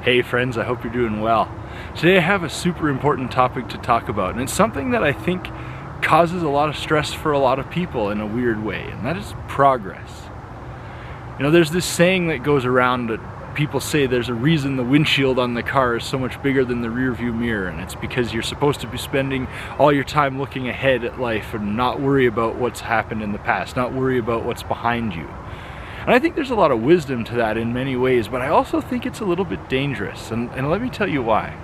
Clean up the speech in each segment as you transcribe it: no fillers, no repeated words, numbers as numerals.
Hey friends, I hope you're doing well. Today I have a super important topic to talk about, and it's something that I think causes a lot of stress for a lot of people in a weird way, and that is progress. You know, there's this saying that goes around that people say there's a reason the windshield on the car is so much bigger than the rear view mirror, and it's because you're supposed to be spending all your time looking ahead at life and not worry about what's happened in the past, not worry about what's behind you. And I think there's a lot of wisdom to that in many ways, but I also think it's a little bit dangerous, and let me tell you why.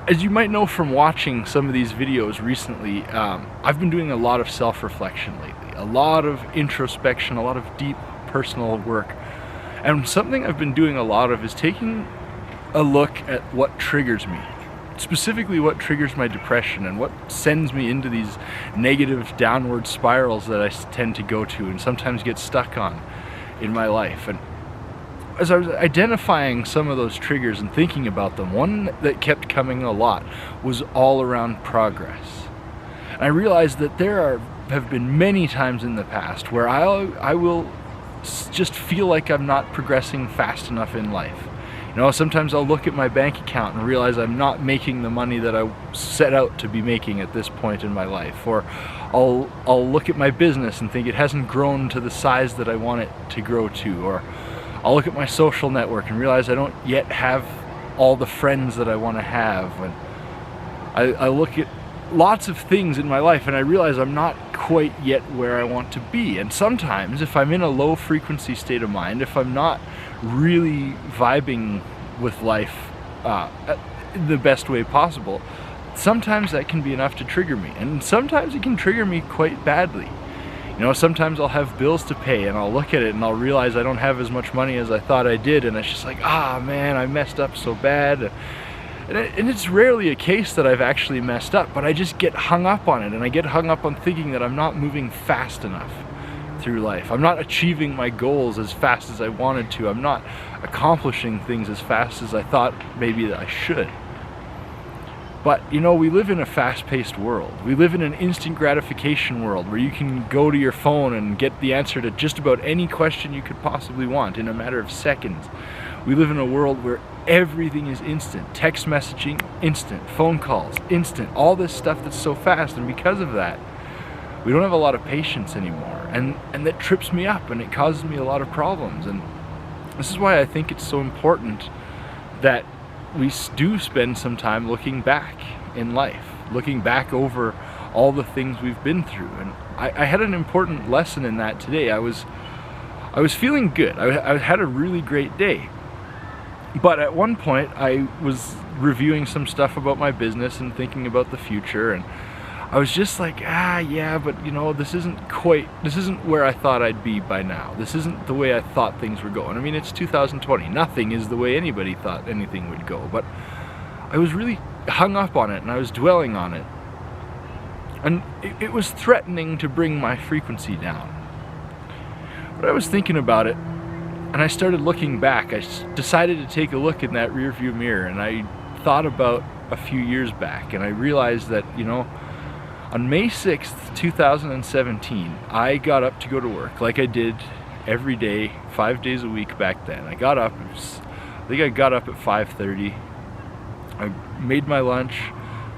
As you might know from watching some of these videos recently, I've been doing a lot of self-reflection lately, a lot of introspection, a lot of deep personal work. And something I've been doing a lot of is taking a look at what triggers me. Specifically what triggers my depression and what sends me into these negative downward spirals that I tend to go to and sometimes get stuck on in my life. And as I was identifying some of those triggers and thinking about them, one that kept coming a lot was all around progress. And I realized that have been many times in the past where I will just feel like I'm not progressing fast enough in life. You know, sometimes I'll look at my bank account and realize I'm not making the money that I set out to be making at this point in my life. Or I'll look at my business and think it hasn't grown to the size that I want it to grow to. Or I'll look at my social network and realize I don't yet have all the friends that I want to have. And I look at lots of things in my life and I realize I'm not quite yet where I want to be. And sometimes if I'm in a low frequency state of mind, if I'm not really vibing with life the best way possible, sometimes that can be enough to trigger me, and sometimes it can trigger me quite badly. You know, sometimes I'll have bills to pay and I'll look at it and I'll realize I don't have as much money as I thought I did, and it's just like, man, I messed up so bad. And it's rarely a case that I've actually messed up, but I just get hung up on it, and I get hung up on thinking that I'm not moving fast enough through life. I'm not achieving my goals as fast as I wanted to. I'm not accomplishing things as fast as I thought maybe that I should. But, you know, we live in a fast-paced world. We live in an instant gratification world where you can go to your phone and get the answer to just about any question you could possibly want in a matter of seconds. We live in a world where everything is instant. Text messaging, instant. Phone calls, instant. All this stuff that's so fast, and because of that, we don't have a lot of patience anymore. And that trips me up, and it causes me a lot of problems. And this is why I think it's so important that we do spend some time looking back in life, looking back over all the things we've been through. And I had an important lesson in that today. I was feeling good. I had a really great day. But at one point I was reviewing some stuff about my business and thinking about the future, and I was just like, yeah, but you know, this isn't where I thought I'd be by now. This isn't the way I thought things were going. I mean, it's 2020. Nothing is the way anybody thought anything would go. But I was really hung up on it, and I was dwelling on it. And it was threatening to bring my frequency down. But I was thinking about it, and I started looking back. I decided to take a look in that rearview mirror, and I thought about a few years back, and I realized that, you know, on May 6th, 2017, I got up to go to work like I did every day, 5 days a week back then. I got up, I think I got up at 5:30. I made my lunch,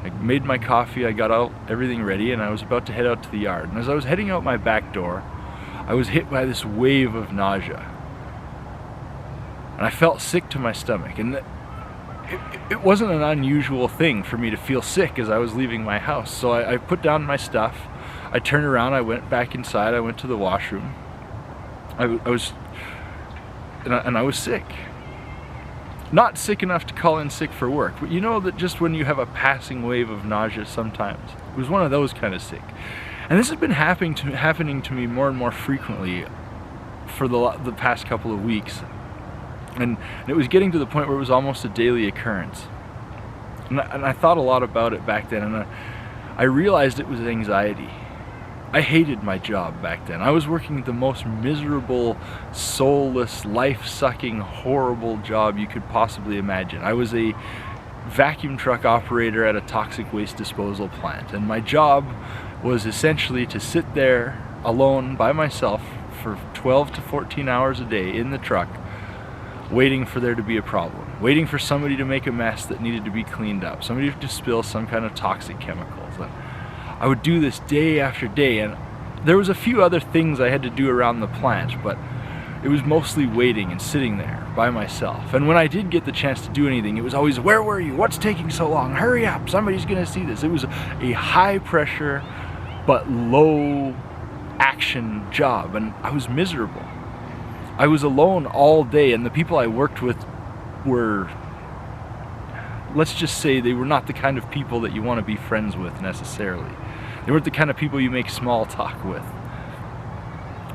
I made my coffee, I got everything ready, and I was about to head out to the yard. And as I was heading out my back door, I was hit by this wave of nausea. And I felt sick to my stomach. And it wasn't an unusual thing for me to feel sick as I was leaving my house. So I put down my stuff, I turned around, I went back inside, I went to the washroom. I was sick. Not sick enough to call in sick for work, but you know that just when you have a passing wave of nausea sometimes. It was one of those kind of sick. And this has been happening to me more and more frequently for the past couple of weeks. And it was getting to the point where it was almost a daily occurrence. And I thought a lot about it back then, and I realized it was anxiety. I hated my job back then. I was working the most miserable, soulless, life-sucking, horrible job you could possibly imagine. I was a vacuum truck operator at a toxic waste disposal plant, and my job was essentially to sit there alone by myself for 12 to 14 hours a day in the truck, waiting for there to be a problem, waiting for somebody to make a mess that needed to be cleaned up, somebody to spill some kind of toxic chemicals. And I would do this day after day, and there was a few other things I had to do around the plant, but it was mostly waiting and sitting there by myself. And when I did get the chance to do anything, it was always, where were you? What's taking so long? Hurry up, somebody's gonna see this. It was a high pressure but low action job, and I was miserable. I was alone all day, and the people I worked with were, let's just say, they were not the kind of people that you want to be friends with necessarily. They weren't the kind of people you make small talk with.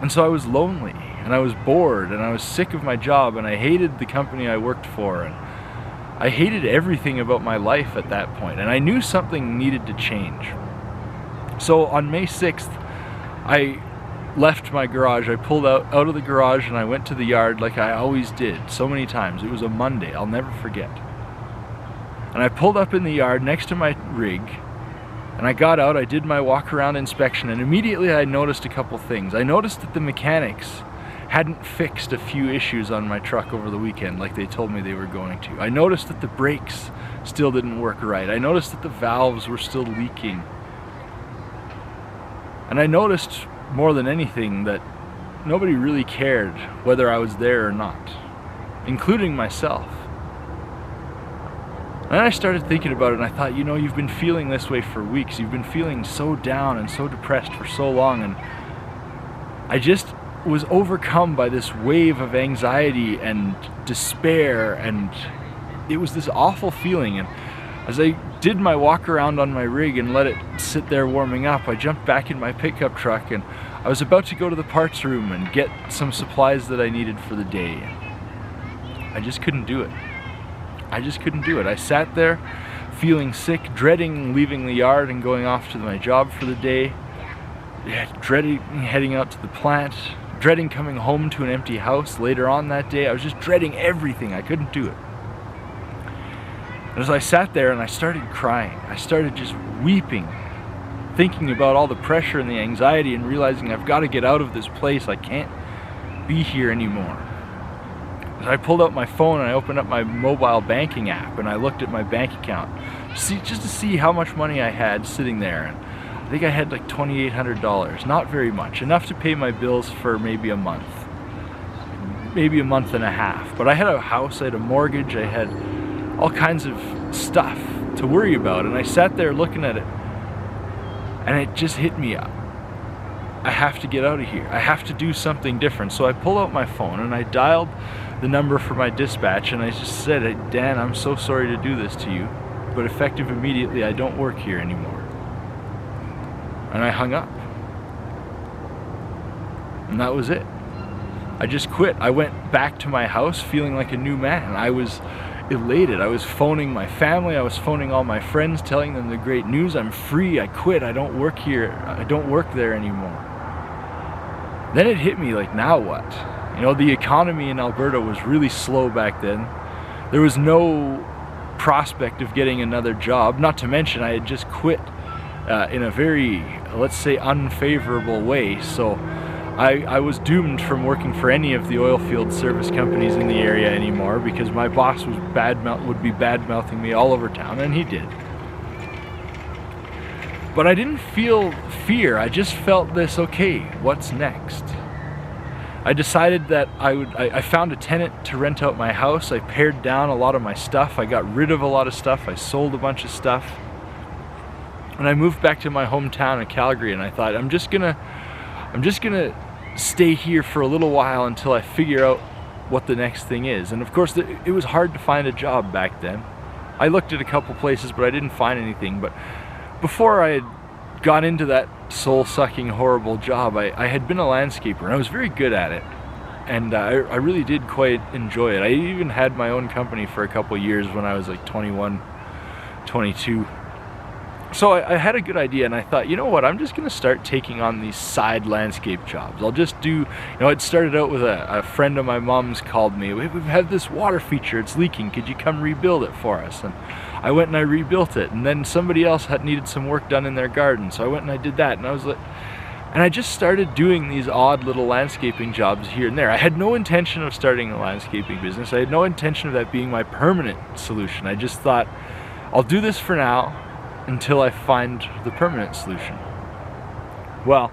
And so I was lonely, and I was bored, and I was sick of my job, and I hated the company I worked for, and I hated everything about my life at that point, and I knew something needed to change. So on May 6th, I left my garage. I pulled out of the garage and I went to the yard like I always did so many times. It was a Monday, I'll never forget. And I pulled up in the yard next to my rig, and I got out, I did my walk around inspection, and immediately I noticed a couple things. I noticed that the mechanics hadn't fixed a few issues on my truck over the weekend like they told me they were going to. I noticed that the brakes still didn't work right. I noticed that the valves were still leaking. And I noticed more than anything that nobody really cared whether I was there or not, including myself. And then I started thinking about it, and I thought, you know, you've been feeling this way for weeks. You've been feeling so down and so depressed for so long, and I just was overcome by this wave of anxiety and despair, and it was this awful feeling. And as I did my walk around on my rig and let it sit there warming up, I jumped back in my pickup truck, and I was about to go to the parts room and get some supplies that I needed for the day. I just couldn't do it. I just couldn't do it. I sat there feeling sick, dreading leaving the yard and going off to my job for the day, dreading heading out to the plant, dreading coming home to an empty house later on that day. I was just dreading everything. I couldn't do it. And as I sat there and I started crying, I started just weeping, thinking about all the pressure and the anxiety and realizing I've got to get out of this place. I can't be here anymore. As I pulled out my phone and I opened up my mobile banking app and I looked at my bank account just to see how much money I had sitting there. And I think I had like $2,800, not very much, enough to pay my bills for maybe a month, maybe a month and a half. But I had a house, I had a mortgage, I had all kinds of stuff to worry about, and I sat there looking at it, and it just hit me up. I have to get out of here. I have to do something different. So I pulled out my phone and I dialed the number for my dispatch, and I just said, Dan, I'm so sorry to do this to you, but effective immediately, I don't work here anymore. And I hung up. And that was it. I just quit. I went back to my house feeling like a new man. I was elated. I was phoning my family. I was phoning all my friends, telling them the great news. I'm free. I quit. I don't work here. I don't work there anymore. Then it hit me like, now what? You know, the economy in Alberta was really slow back then. There was no prospect of getting another job, not to mention I had just quit in a very, let's say, unfavorable way. So I was doomed from working for any of the oil field service companies in the area anymore, because my boss was would be bad-mouthing me all over town, and he did. But I didn't feel fear. I just felt this, okay, what's next? I decided that I found a tenant to rent out my house. I pared down a lot of my stuff. I got rid of a lot of stuff. I sold a bunch of stuff. And I moved back to my hometown of Calgary, and I thought, I'm just gonna stay here for a little while until I figure out what the next thing is. And of course, it was hard to find a job back then. I looked at a couple places, but I didn't find anything. But before I had got into that soul-sucking, horrible job, I had been a landscaper, and I was very good at it. And I really did quite enjoy it. I even had my own company for a couple years when I was like 21, 22. So I had a good idea, and I thought, you know what, I'm just going to start taking on these side landscape jobs. I'll just do, you know, it started out with a friend of my mom's called me. We've had this water feature, it's leaking, could you come rebuild it for us? And I went and I rebuilt it, and then somebody else needed some work done in their garden, so I went and I did that, and I was like, And I just started doing these odd little landscaping jobs here and there. I had no intention of starting a landscaping business. I had no intention of that being my permanent solution. I just thought, I'll do this for now until I find the permanent solution. Well,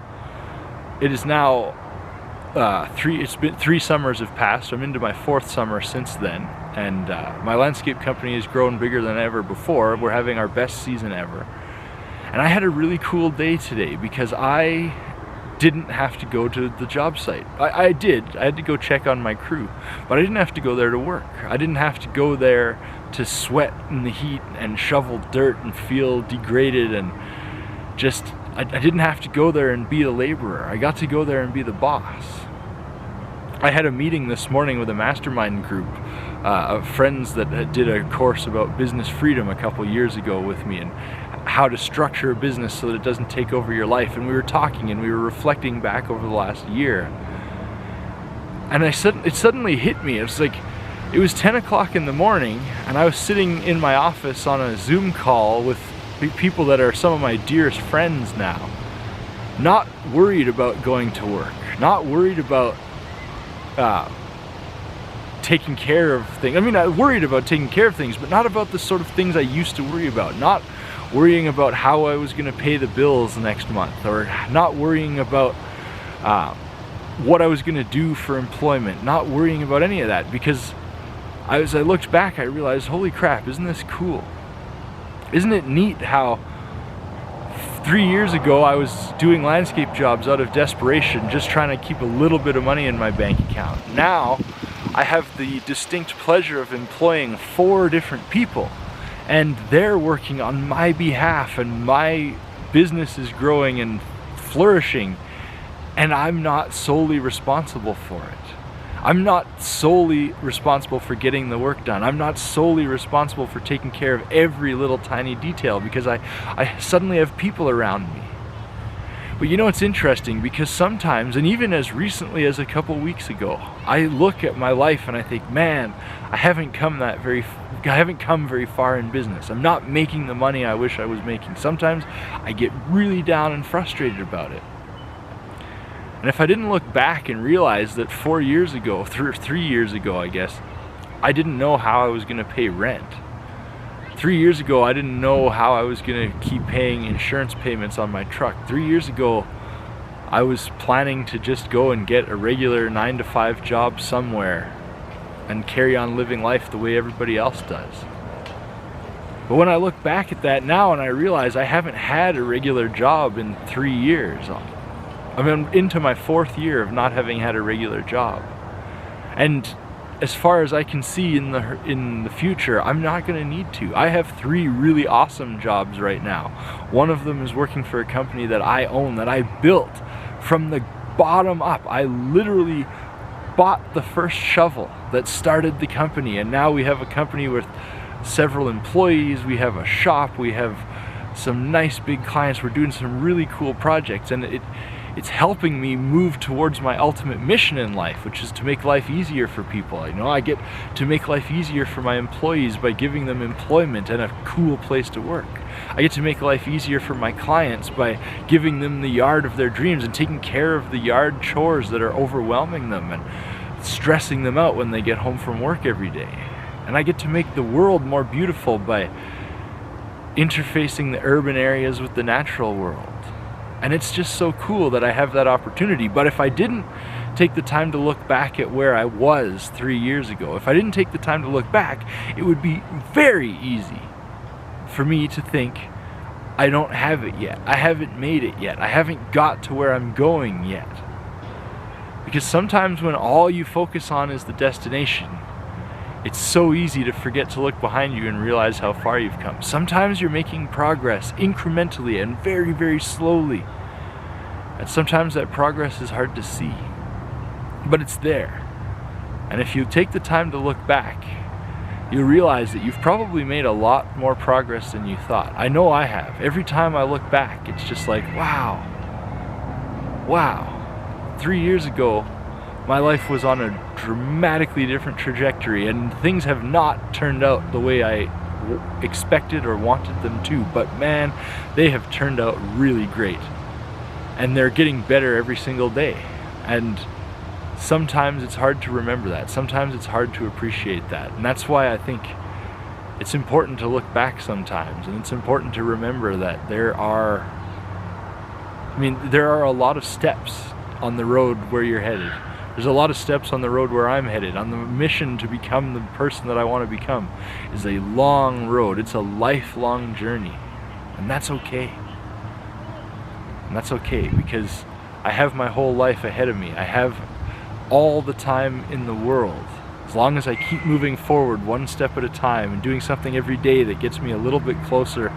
it is now it's been 3 summers have passed. I'm into my 4th summer since then, and my landscape company has grown bigger than ever before. We're having our best season ever. And I had a really cool day today because I didn't have to go to the job site. I did. I had to go check on my crew, but I didn't have to go there to work. I didn't have to go there to sweat in the heat and shovel dirt and feel degraded and just, I didn't have to go there and be a laborer. I got to go there and be the boss. I had a meeting this morning with a mastermind group of friends that did a course about business freedom a couple years ago with me, and how to structure a business so that it doesn't take over your life. And we were talking and we were reflecting back over the last year. And it suddenly hit me. It was like, it was 10 o'clock in the morning and I was sitting in my office on a Zoom call with people that are some of my dearest friends now. Not worried about going to work. Not worried about taking care of things. I mean, I worried about taking care of things, but not about the sort of things I used to worry about. Not worrying about how I was going to pay the bills next month, or not worrying about what I was going to do for employment, not worrying about any of that, because as I looked back, I realized, holy crap, isn't this cool? Isn't it neat how 3 years ago I was doing landscape jobs out of desperation, just trying to keep a little bit of money in my bank account. Now I have the distinct pleasure of employing 4 different people, and they're working on my behalf, and my business is growing and flourishing, and I'm not solely responsible for it. I'm not solely responsible for getting the work done. I'm not solely responsible for taking care of every little tiny detail, because I suddenly have people around me. But you know, it's interesting, because sometimes, and even as recently as a couple weeks ago, I look at my life and I think, man, I haven't come very far in business. I'm not making the money I wish I was making. Sometimes I get really down and frustrated about it. And if I didn't look back and realize that 4 years ago, 3 years ago, I guess, I didn't know how I was going to pay rent. 3 years ago, I didn't know how I was going to keep paying insurance payments on my truck. 3 years ago, I was planning to just go and get a regular 9-to-5 job somewhere and carry on living life the way everybody else does. But when I look back at that now and I realize I haven't had a regular job in 3 years, I'm into my 4th year of not having had a regular job. And as far as I can see in the future, I'm not going to need to. I have 3 really awesome jobs right now. One of them is working for a company that I own, that I built from the bottom up. I literally bought the first shovel that started the company, and now we have a company with several employees, we have a shop, we have some nice big clients, we're doing some really cool projects, and it's helping me move towards my ultimate mission in life, which is to make life easier for people. You know, I get to make life easier for my employees by giving them employment and a cool place to work. I get to make life easier for my clients by giving them the yard of their dreams and taking care of the yard chores that are overwhelming them and stressing them out when they get home from work every day. And I get to make the world more beautiful by interfacing the urban areas with the natural world. And it's just so cool that I have that opportunity. But if I didn't take the time to look back at where I was 3 years ago, if I didn't take the time to look back, it would be very easy for me to think, I don't have it yet. I haven't made it yet. I haven't got to where I'm going yet. Because sometimes when all you focus on is the destination, it's so easy to forget to look behind you and realize how far you've come. Sometimes you're making progress incrementally and very, very slowly. And sometimes that progress is hard to see. But it's there. And if you take the time to look back, you'll realize that you've probably made a lot more progress than you thought. I know I have. Every time I look back, it's just like, wow. 3 years ago, my life was on a dramatically different trajectory, and things have not turned out the way I expected or wanted them to, but man, they have turned out really great. and they're getting better every single day. And sometimes it's hard to remember that. Sometimes it's hard to appreciate that. And that's why I think it's important to look back sometimes, and it's important to remember that there are a lot of steps on the road where you're headed. There's a lot of steps on the road where I'm headed. On the mission to become the person that I want to become is a long road. It's a lifelong journey. And that's okay. And that's okay, because I have my whole life ahead of me. I have all the time in the world. As long as I keep moving forward one step at a time and doing something every day that gets me a little bit closer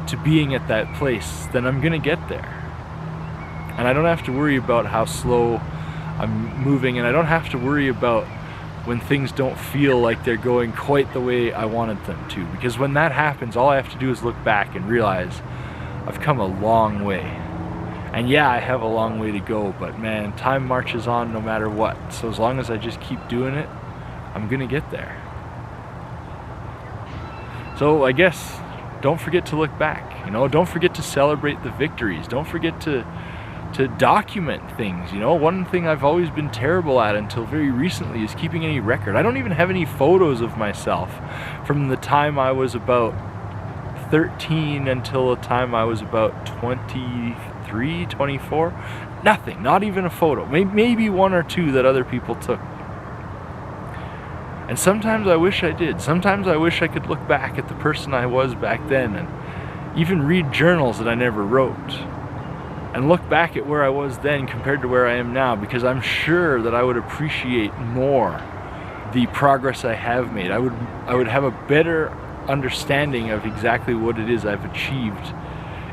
to being at that place, then I'm gonna get there. And I don't have to worry about how slow I'm moving, and I don't have to worry about when things don't feel like they're going quite the way I wanted them to, because when that happens, all I have to do is look back and realize I've come a long way. And yeah, I have a long way to go, but man, time marches on no matter what. So as long as I just keep doing it, I'm gonna get there. So I guess don't forget to look back, don't forget to celebrate the victories. Don't forget to document things. One thing I've always been terrible at until very recently is keeping any record. I don't even have any photos of myself from the time I was about 13 until the time I was about 23, 24. Nothing, not even a photo. Maybe one or two that other people took. And sometimes I wish I did. Sometimes I wish I could look back at the person I was back then and even read journals that I never wrote, and look back at where I was then compared to where I am now, because I'm sure that I would appreciate more the progress I have made. I would have a better understanding of exactly what it is I've achieved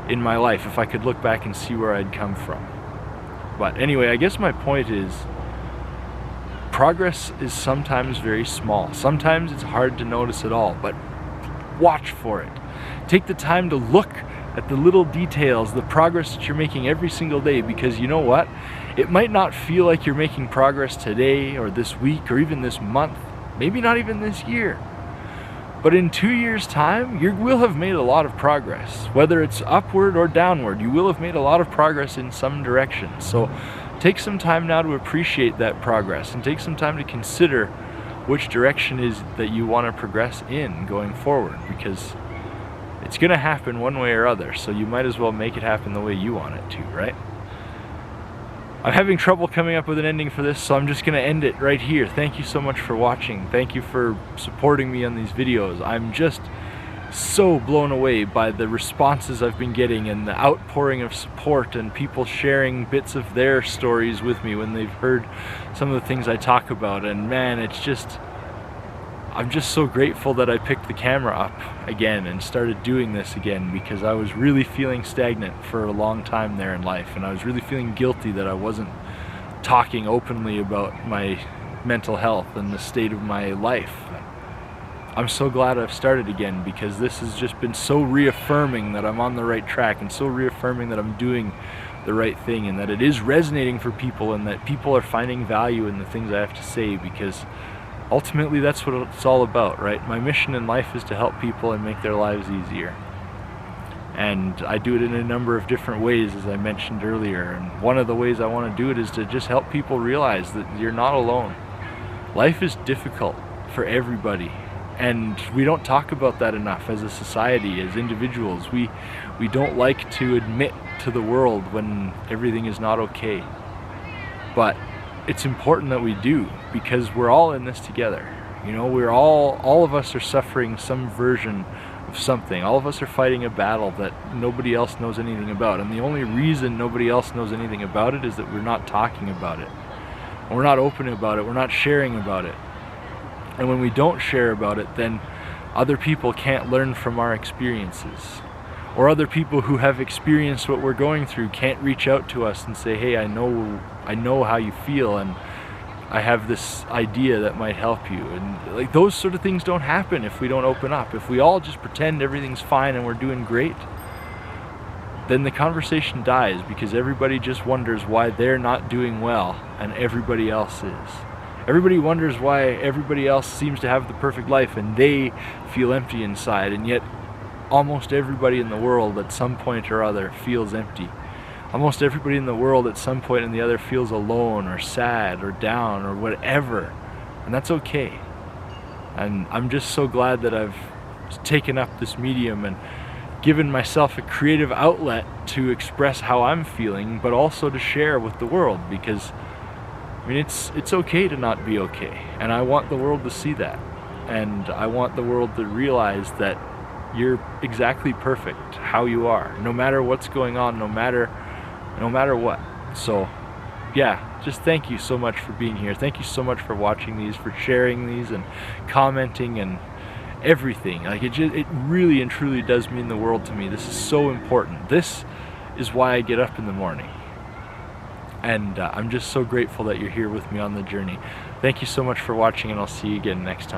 in my life if I could look back and see where I'd come from. But anyway, I guess my point is, progress is sometimes very small. Sometimes it's hard to notice at all, but watch for it. Take the time to look at the little details, the progress that you're making every single day, because you know what? It might not feel like you're making progress today or this week or even this month, maybe not even this year. But in 2 years' time, you will have made a lot of progress. Whether it's upward or downward, you will have made a lot of progress in some direction. So take some time now to appreciate that progress, and take some time to consider which direction is that you want to progress in going forward, because it's going to happen one way or other, so you might as well make it happen the way you want it to, right? I'm having trouble coming up with an ending for this, so I'm just going to end it right here. Thank you so much for watching. Thank you for supporting me on these videos. I'm just so blown away by the responses I've been getting and the outpouring of support and people sharing bits of their stories with me when they've heard some of the things I talk about. And man, I'm just so grateful that I picked the camera up again and started doing this again, because I was really feeling stagnant for a long time there in life, and I was really feeling guilty that I wasn't talking openly about my mental health and the state of my life. I'm so glad I've started again, because this has just been so reaffirming that I'm on the right track, and so reaffirming that I'm doing the right thing, and that it is resonating for people, and that people are finding value in the things I have to say, because ultimately that's what it's all about, right? My mission in life is to help people and make their lives easier. And I do it in a number of different ways, as I mentioned earlier. And one of the ways I want to do it is to just help people realize that you're not alone. Life is difficult for everybody, and we don't talk about that enough as a society, as individuals. We don't like to admit to the world when everything is not okay. But it's important that we do, because we're all in this together. We're all of us are suffering some version of something. All of us are fighting a battle that nobody else knows anything about. And the only reason nobody else knows anything about it is that we're not talking about it. And we're not open about it. We're not sharing about it. And when we don't share about it, then other people can't learn from our experiences. Or other people who have experienced what we're going through can't reach out to us and say, hey, I know how you feel, and I have this idea that might help you. And like, those sort of things don't happen if we don't open up. If we all just pretend everything's fine and we're doing great, then the conversation dies, because everybody just wonders why they're not doing well and everybody else is. Everybody wonders why everybody else seems to have the perfect life and they feel empty inside, and yet almost everybody in the world at some point or other feels empty. almost everybody in the world at some point or the other feels alone or sad or down or whatever, and that's okay. And I'm just so glad that I've taken up this medium and given myself a creative outlet to express how I'm feeling, but also to share with the world, because I mean, it's okay to not be okay, and I want the world to see that, and I want the world to realize that you're exactly perfect how you are, no matter what's going on, no matter what. So yeah, just thank you so much for being here. Thank you so much for watching these, for sharing these and commenting and everything. Like it really and truly does mean the world to me. This is so important. This is why I get up in the morning. And I'm just so grateful that you're here with me on the journey. Thank you so much for watching, and I'll see you again next time.